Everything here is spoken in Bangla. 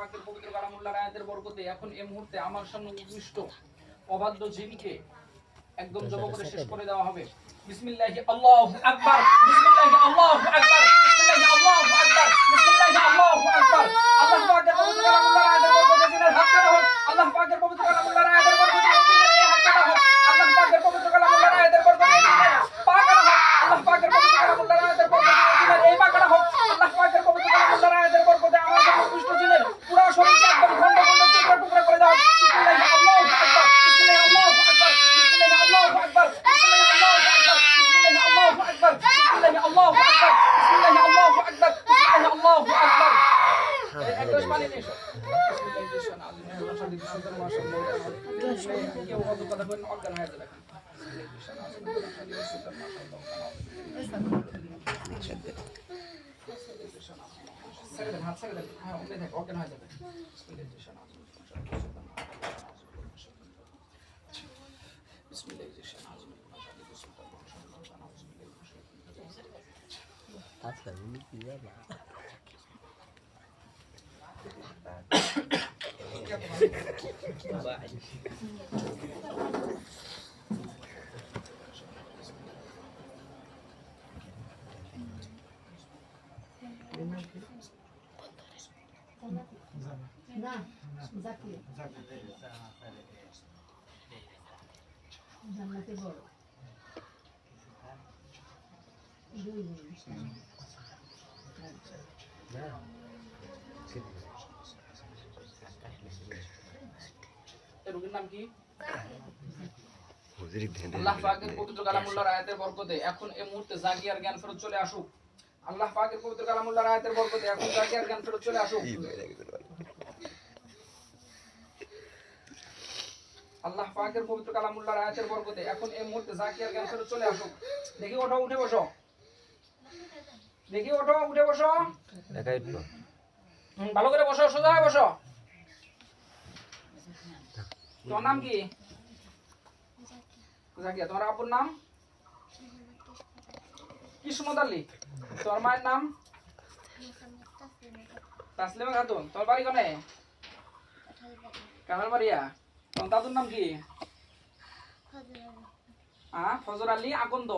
পাকের পবিত্র কালামুল্লাহর আয়াতের বরকতে এখন এই মুহূর্তে আমার সামনে উদ্দিষ্ট অবাধ্য জিনকে একদম জব করে শেষ করে দেওয়া হবে। বিসমিল্লাহি আল্লাহু আকবার, বিসমিল্লাহি আল্লাহু আকবার, বিসমিল্লাহি আল্লাহু আকবার, বিসমিল্লাহি আল্লাহু আকবার। আল্লাহ পাকের পবিত্র কালামুল্লাহর আয়াতের বরকতে জিনের হাত কাটা হোক। আল্লাহ পাকের পবিত্র কালামুল্লাহর আয়াতের বরকতে জিনের এই হাত কাটা হোক। আল্লাহ পাকের পবিত্র কালামুল্লাহর আয়াতের বরকতে জিনের পা কাটা হোক। আল্লাহ পাকের পবিত্র কালামুল্লাহর আয়াতের বরকতে জিনের এই পা কাটা হোক। আল্লাহ পাকের পবিত্র কালামুল্লাহর আয়াতের বরকতে আমার জন্য দুষ্ট জিনের পুরো শরীরকে একদম খণ্ড খণ্ড টুকরা টুকরা করে দাও। বিসমিল্লাহি আল্লাহু আকবার, বিসমিল্লাহি আল্লাহু আকবার, বিসমিল্লাহি আল্লাহু আকবার, বিসমিল্লাহি আল্লাহু আকবার, বিসমিল্লাহি আল্লাহু আকবার, বিসমিল্লাহি আল্লাহু আকবার, বিসমিল্লাহি আল্লাহু আকবার, বিসমিল্লাহি আল্লাহু আকবার। এক গ্লাস পানি নিয়ে এসো। কেউ অত কথা বলেন অজ্ঞান হয়ে যাবে। হাত ছেড়ে দেন, হ্যাঁ অমনি থাক, অজ্ঞান হয়ে যাবে। না জাকির জান্নাতে বড় দুই রোগীর নাম কি? আল্লাহ পাকের পবিত্র কালামুল্লাহর আয়াতের বরকতে এখন এই মুহূর্তে জাগি আর জ্ঞান ফেরত চলে আসুক। আল্লাহ পাকের পবিত্র কালামুল্লাহর আয়াতের বরকতে এখন জাগি আর জ্ঞান ফেরত চলে আসুক। আল্লাহ পাকের পবিত্র কালামুল্লাহর আয়াতের বরকতে এখন এই মুহূর্তে জাগি আর জ্ঞান ফেরত চলে আসুক। দেখি ওঠো, উঠে বসো। দেখি ওঠো, উঠে বসো। ভালো করে বসো, সোজা হয়ে বসো। তোমার নাম কি? জাকিয়া। তোমার আব্বুর নাম? কিসমত আলী। তোমার মায়ের নাম? তাসলিমা খাতুন। তোমার বাড়ি কোনে? কামাল বাড়িয়া। তোমার দাদুর নাম কি? ফজর আলী আকন্দ।